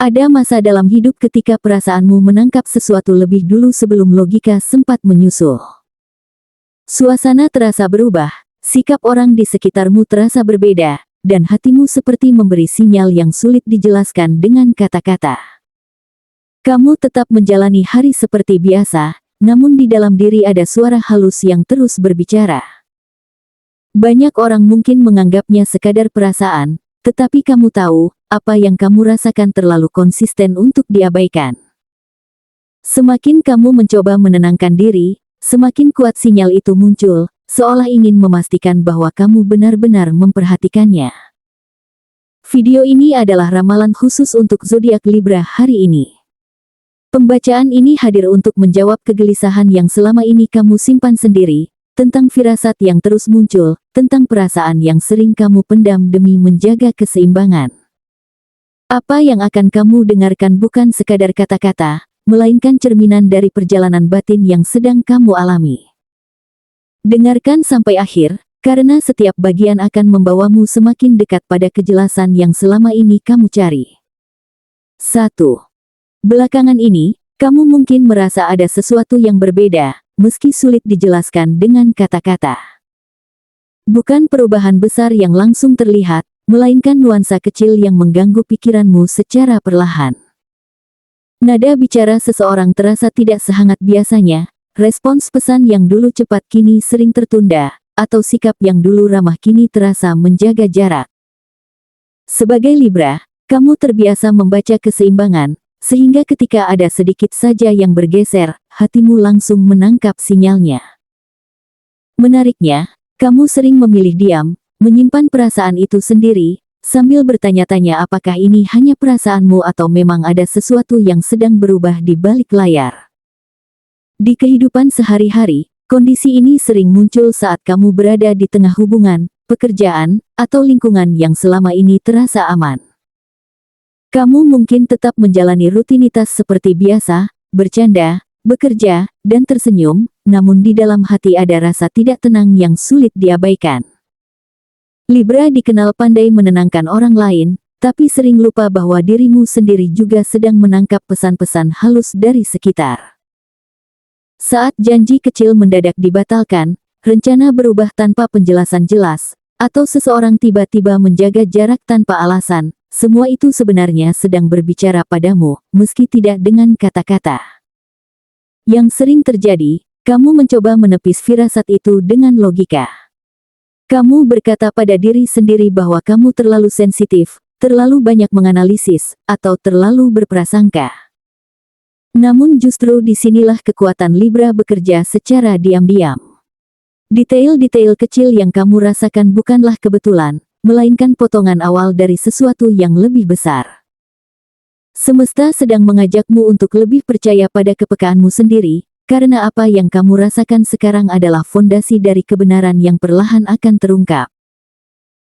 Ada masa dalam hidup ketika perasaanmu menangkap sesuatu lebih dulu sebelum logika sempat menyusul. Suasana terasa berubah, sikap orang di sekitarmu terasa berbeda, dan hatimu seperti memberi sinyal yang sulit dijelaskan dengan kata-kata. Kamu tetap menjalani hari seperti biasa, namun di dalam diri ada suara halus yang terus berbicara. Banyak orang mungkin menganggapnya sekadar perasaan, tetapi kamu tahu, apa yang kamu rasakan terlalu konsisten untuk diabaikan. Semakin kamu mencoba menenangkan diri, semakin kuat sinyal itu muncul, seolah ingin memastikan bahwa kamu benar-benar memperhatikannya. Video ini adalah ramalan khusus untuk zodiak Libra hari ini. Pembacaan ini hadir untuk menjawab kegelisahan yang selama ini kamu simpan sendiri, tentang firasat yang terus muncul, tentang perasaan yang sering kamu pendam demi menjaga keseimbangan. Apa yang akan kamu dengarkan bukan sekadar kata-kata, melainkan cerminan dari perjalanan batin yang sedang kamu alami. Dengarkan sampai akhir, karena setiap bagian akan membawamu semakin dekat pada kejelasan yang selama ini kamu cari. 1. Belakangan ini, kamu mungkin merasa ada sesuatu yang berbeda, meski sulit dijelaskan dengan kata-kata. Bukan perubahan besar yang langsung terlihat, melainkan nuansa kecil yang mengganggu pikiranmu secara perlahan. Nada bicara seseorang terasa tidak sehangat biasanya, respons pesan yang dulu cepat kini sering tertunda, atau sikap yang dulu ramah kini terasa menjaga jarak. Sebagai Libra, kamu terbiasa membaca keseimbangan, sehingga ketika ada sedikit saja yang bergeser, hatimu langsung menangkap sinyalnya. Menariknya, kamu sering memilih diam, menyimpan perasaan itu sendiri, sambil bertanya-tanya apakah ini hanya perasaanmu atau memang ada sesuatu yang sedang berubah di balik layar. Di kehidupan sehari-hari, kondisi ini sering muncul saat kamu berada di tengah hubungan, pekerjaan, atau lingkungan yang selama ini terasa aman. Kamu mungkin tetap menjalani rutinitas seperti biasa, bercanda, bekerja, dan tersenyum, namun di dalam hati ada rasa tidak tenang yang sulit diabaikan. Libra dikenal pandai menenangkan orang lain, tapi sering lupa bahwa dirimu sendiri juga sedang menangkap pesan-pesan halus dari sekitar. Saat janji kecil mendadak dibatalkan, rencana berubah tanpa penjelasan jelas, atau seseorang tiba-tiba menjaga jarak tanpa alasan, semua itu sebenarnya sedang berbicara padamu, meski tidak dengan kata-kata. Yang sering terjadi, kamu mencoba menepis firasat itu dengan logika. Kamu berkata pada diri sendiri bahwa kamu terlalu sensitif, terlalu banyak menganalisis, atau terlalu berprasangka. Namun justru disinilah kekuatan Libra bekerja secara diam-diam. Detail-detail kecil yang kamu rasakan bukanlah kebetulan, melainkan potongan awal dari sesuatu yang lebih besar. Semesta sedang mengajakmu untuk lebih percaya pada kepekaanmu sendiri, karena apa yang kamu rasakan sekarang adalah fondasi dari kebenaran yang perlahan akan terungkap.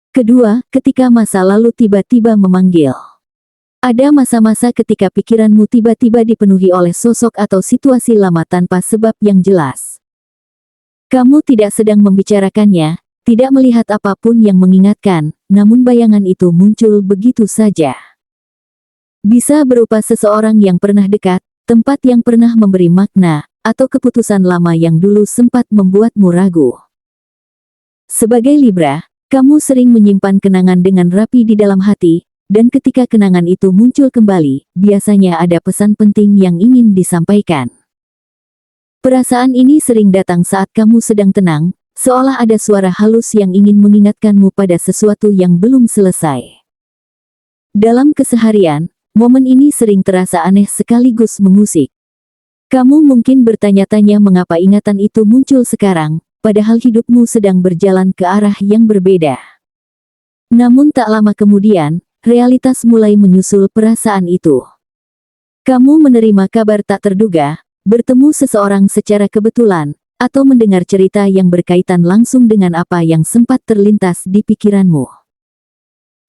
Kedua, ketika masa lalu tiba-tiba memanggil. Ada masa-masa ketika pikiranmu tiba-tiba dipenuhi oleh sosok atau situasi lama tanpa sebab yang jelas. Kamu tidak sedang membicarakannya, tidak melihat apapun yang mengingatkan, namun bayangan itu muncul begitu saja. Bisa berupa seseorang yang pernah dekat, tempat yang pernah memberi makna, atau keputusan lama yang dulu sempat membuatmu ragu. Sebagai Libra, kamu sering menyimpan kenangan dengan rapi di dalam hati, dan ketika kenangan itu muncul kembali, biasanya ada pesan penting yang ingin disampaikan. Perasaan ini sering datang saat kamu sedang tenang, seolah ada suara halus yang ingin mengingatkanmu pada sesuatu yang belum selesai. Dalam keseharian, momen ini sering terasa aneh sekaligus mengusik. Kamu mungkin bertanya-tanya mengapa ingatan itu muncul sekarang, padahal hidupmu sedang berjalan ke arah yang berbeda. Namun tak lama kemudian, realitas mulai menyusul perasaan itu. Kamu menerima kabar tak terduga, bertemu seseorang secara kebetulan, atau mendengar cerita yang berkaitan langsung dengan apa yang sempat terlintas di pikiranmu.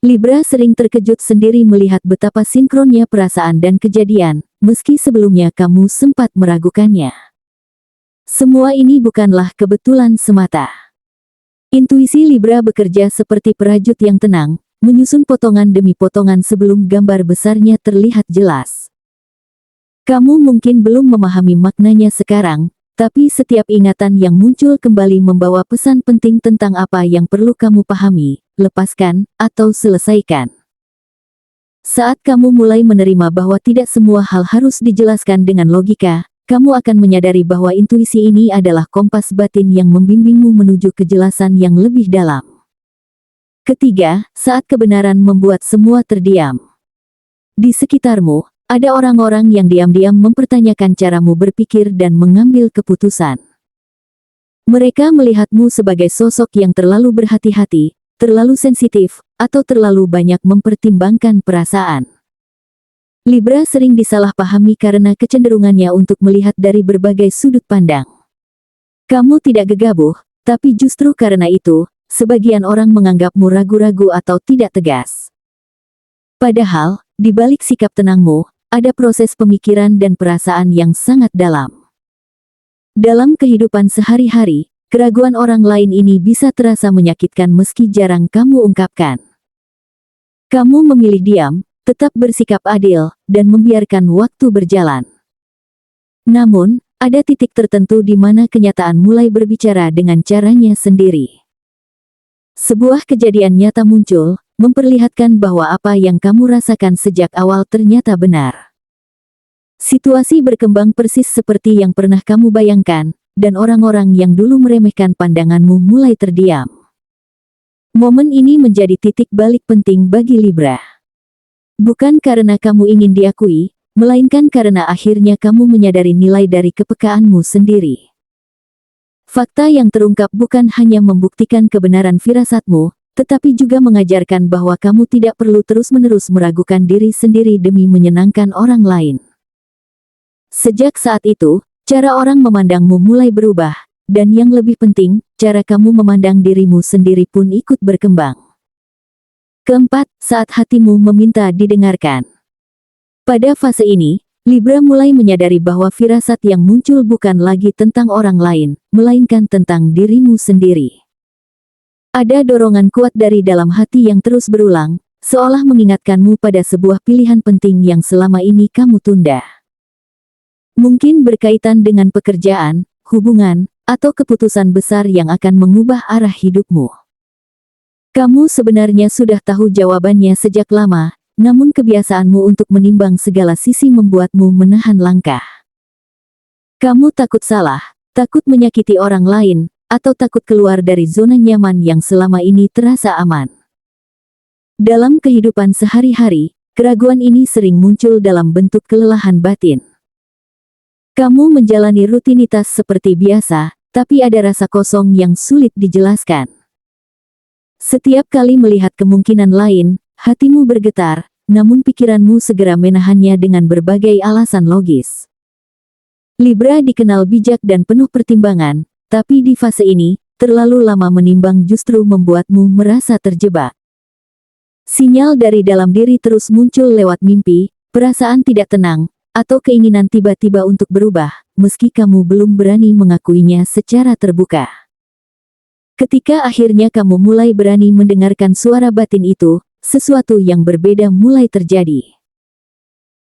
Libra sering terkejut sendiri melihat betapa sinkronnya perasaan dan kejadian, meski sebelumnya kamu sempat meragukannya. Semua ini bukanlah kebetulan semata. Intuisi Libra bekerja seperti perajut yang tenang, menyusun potongan demi potongan sebelum gambar besarnya terlihat jelas. Kamu mungkin belum memahami maknanya sekarang, tapi setiap ingatan yang muncul kembali membawa pesan penting tentang apa yang perlu kamu pahami, lepaskan, atau selesaikan. Saat kamu mulai menerima bahwa tidak semua hal harus dijelaskan dengan logika, kamu akan menyadari bahwa intuisi ini adalah kompas batin yang membimbingmu menuju kejelasan yang lebih dalam. Ketiga, saat kebenaran membuat semua terdiam. Di sekitarmu, ada orang-orang yang diam-diam mempertanyakan caramu berpikir dan mengambil keputusan. Mereka melihatmu sebagai sosok yang terlalu berhati-hati, terlalu sensitif, atau terlalu banyak mempertimbangkan perasaan. Libra sering disalahpahami karena kecenderungannya untuk melihat dari berbagai sudut pandang. Kamu tidak gegabah, tapi justru karena itu, sebagian orang menganggapmu ragu-ragu atau tidak tegas. Padahal, di balik sikap tenangmu, ada proses pemikiran dan perasaan yang sangat dalam. Dalam kehidupan sehari-hari, keraguan orang lain ini bisa terasa menyakitkan meski jarang kamu ungkapkan. Kamu memilih diam, tetap bersikap adil, dan membiarkan waktu berjalan. Namun, ada titik tertentu di mana kenyataan mulai berbicara dengan caranya sendiri. Sebuah kejadian nyata muncul, memperlihatkan bahwa apa yang kamu rasakan sejak awal ternyata benar. Situasi berkembang persis seperti yang pernah kamu bayangkan, dan orang-orang yang dulu meremehkan pandanganmu mulai terdiam. Momen ini menjadi titik balik penting bagi Libra. Bukan karena kamu ingin diakui, melainkan karena akhirnya kamu menyadari nilai dari kepekaanmu sendiri. Fakta yang terungkap bukan hanya membuktikan kebenaran firasatmu, tetapi juga mengajarkan bahwa kamu tidak perlu terus-menerus meragukan diri sendiri demi menyenangkan orang lain. Sejak saat itu, cara orang memandangmu mulai berubah, dan yang lebih penting, cara kamu memandang dirimu sendiri pun ikut berkembang. Keempat, saat hatimu meminta didengarkan. Pada fase ini, Libra mulai menyadari bahwa firasat yang muncul bukan lagi tentang orang lain, melainkan tentang dirimu sendiri. Ada dorongan kuat dari dalam hati yang terus berulang, seolah mengingatkanmu pada sebuah pilihan penting yang selama ini kamu tunda. Mungkin berkaitan dengan pekerjaan, hubungan, atau keputusan besar yang akan mengubah arah hidupmu. Kamu sebenarnya sudah tahu jawabannya sejak lama, namun kebiasaanmu untuk menimbang segala sisi membuatmu menahan langkah. Kamu takut salah, takut menyakiti orang lain, atau takut keluar dari zona nyaman yang selama ini terasa aman. Dalam kehidupan sehari-hari, keraguan ini sering muncul dalam bentuk kelelahan batin. Kamu menjalani rutinitas seperti biasa, tapi ada rasa kosong yang sulit dijelaskan. Setiap kali melihat kemungkinan lain, hatimu bergetar, namun pikiranmu segera menahannya dengan berbagai alasan logis. Libra dikenal bijak dan penuh pertimbangan, tapi di fase ini, terlalu lama menimbang justru membuatmu merasa terjebak. Sinyal dari dalam diri terus muncul lewat mimpi, perasaan tidak tenang, atau keinginan tiba-tiba untuk berubah, meski kamu belum berani mengakuinya secara terbuka. Ketika akhirnya kamu mulai berani mendengarkan suara batin itu, sesuatu yang berbeda mulai terjadi.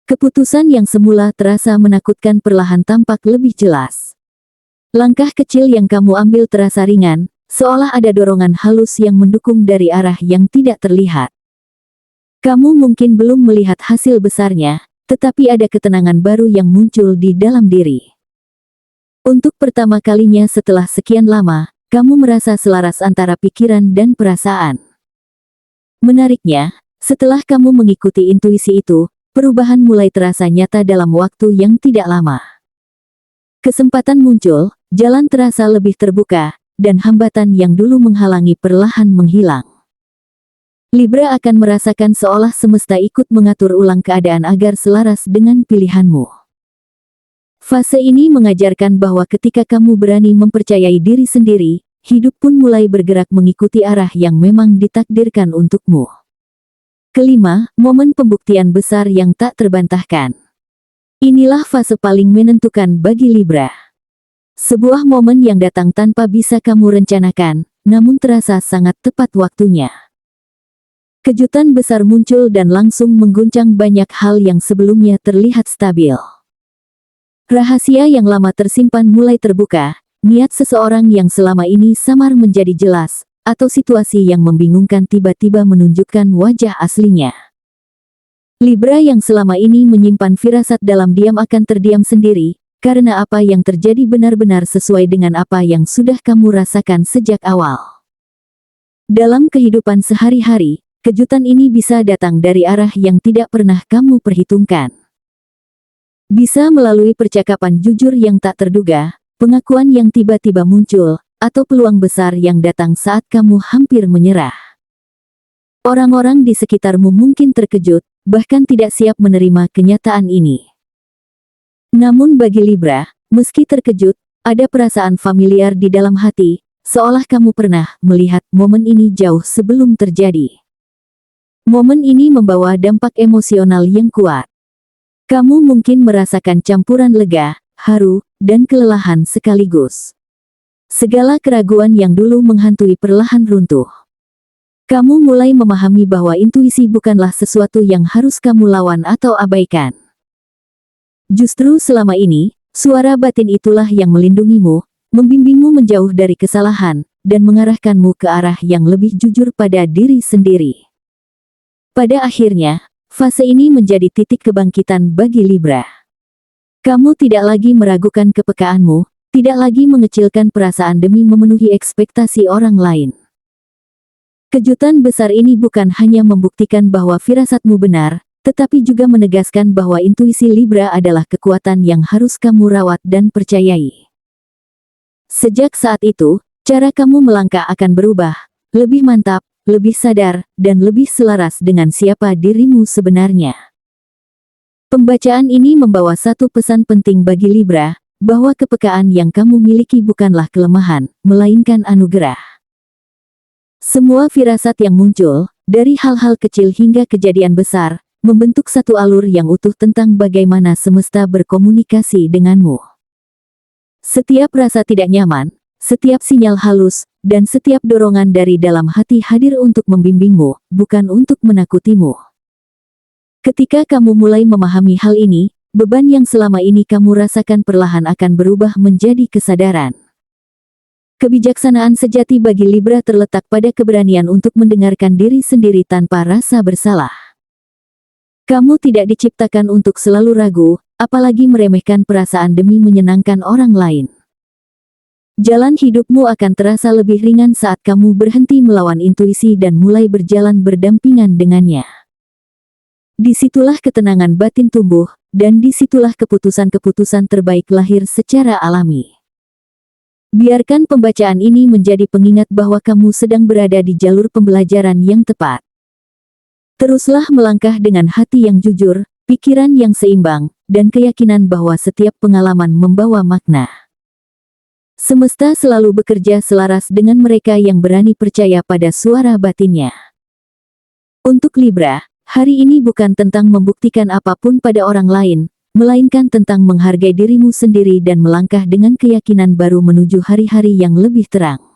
Keputusan yang semula terasa menakutkan perlahan tampak lebih jelas. Langkah kecil yang kamu ambil terasa ringan, seolah ada dorongan halus yang mendukung dari arah yang tidak terlihat. Kamu mungkin belum melihat hasil besarnya, tetapi ada ketenangan baru yang muncul di dalam diri. Untuk pertama kalinya setelah sekian lama, kamu merasa selaras antara pikiran dan perasaan. Menariknya, setelah kamu mengikuti intuisi itu, perubahan mulai terasa nyata dalam waktu yang tidak lama. Kesempatan muncul, jalan terasa lebih terbuka, dan hambatan yang dulu menghalangi perlahan menghilang. Libra akan merasakan seolah semesta ikut mengatur ulang keadaan agar selaras dengan pilihanmu. Fase ini mengajarkan bahwa ketika kamu berani mempercayai diri sendiri, hidup pun mulai bergerak mengikuti arah yang memang ditakdirkan untukmu. Kelima, momen pembuktian besar yang tak terbantahkan. Inilah fase paling menentukan bagi Libra. Sebuah momen yang datang tanpa bisa kamu rencanakan, namun terasa sangat tepat waktunya. Kejutan besar muncul dan langsung mengguncang banyak hal yang sebelumnya terlihat stabil. Rahasia yang lama tersimpan mulai terbuka, niat seseorang yang selama ini samar menjadi jelas, atau situasi yang membingungkan tiba-tiba menunjukkan wajah aslinya. Libra yang selama ini menyimpan firasat dalam diam akan terdiam sendiri, karena apa yang terjadi benar-benar sesuai dengan apa yang sudah kamu rasakan sejak awal. Dalam kehidupan sehari-hari, kejutan ini bisa datang dari arah yang tidak pernah kamu perhitungkan. Bisa melalui percakapan jujur yang tak terduga, pengakuan yang tiba-tiba muncul, atau peluang besar yang datang saat kamu hampir menyerah. Orang-orang di sekitarmu mungkin terkejut, bahkan tidak siap menerima kenyataan ini. Namun bagi Libra, meski terkejut, ada perasaan familiar di dalam hati, seolah kamu pernah melihat momen ini jauh sebelum terjadi. Momen ini membawa dampak emosional yang kuat. Kamu mungkin merasakan campuran lega, haru, dan kelelahan sekaligus. Segala keraguan yang dulu menghantui perlahan runtuh. Kamu mulai memahami bahwa intuisi bukanlah sesuatu yang harus kamu lawan atau abaikan. Justru selama ini, suara batin itulah yang melindungimu, membimbingmu menjauh dari kesalahan, dan mengarahkanmu ke arah yang lebih jujur pada diri sendiri. Pada akhirnya, fase ini menjadi titik kebangkitan bagi Libra. Kamu tidak lagi meragukan kepekaanmu, tidak lagi mengecilkan perasaan demi memenuhi ekspektasi orang lain. Kejutan besar ini bukan hanya membuktikan bahwa firasatmu benar, tetapi juga menegaskan bahwa intuisi Libra adalah kekuatan yang harus kamu rawat dan percayai. Sejak saat itu, cara kamu melangkah akan berubah, lebih mantap, lebih sadar, dan lebih selaras dengan siapa dirimu sebenarnya. Pembacaan ini membawa satu pesan penting bagi Libra, bahwa kepekaan yang kamu miliki bukanlah kelemahan, melainkan anugerah. Semua firasat yang muncul, dari hal-hal kecil hingga kejadian besar, membentuk satu alur yang utuh tentang bagaimana semesta berkomunikasi denganmu. Setiap rasa tidak nyaman, setiap sinyal halus, dan setiap dorongan dari dalam hati hadir untuk membimbingmu, bukan untuk menakutimu. Ketika kamu mulai memahami hal ini, beban yang selama ini kamu rasakan perlahan akan berubah menjadi kesadaran. Kebijaksanaan sejati bagi Libra terletak pada keberanian untuk mendengarkan diri sendiri tanpa rasa bersalah. Kamu tidak diciptakan untuk selalu ragu, apalagi meremehkan perasaan demi menyenangkan orang lain. Jalan hidupmu akan terasa lebih ringan saat kamu berhenti melawan intuisi dan mulai berjalan berdampingan dengannya. Disitulah ketenangan batin tumbuh, dan disitulah keputusan-keputusan terbaik lahir secara alami. Biarkan pembacaan ini menjadi pengingat bahwa kamu sedang berada di jalur pembelajaran yang tepat. Teruslah melangkah dengan hati yang jujur, pikiran yang seimbang, dan keyakinan bahwa setiap pengalaman membawa makna. Semesta selalu bekerja selaras dengan mereka yang berani percaya pada suara batinnya. Untuk Libra, hari ini bukan tentang membuktikan apapun pada orang lain, melainkan tentang menghargai dirimu sendiri dan melangkah dengan keyakinan baru menuju hari-hari yang lebih terang.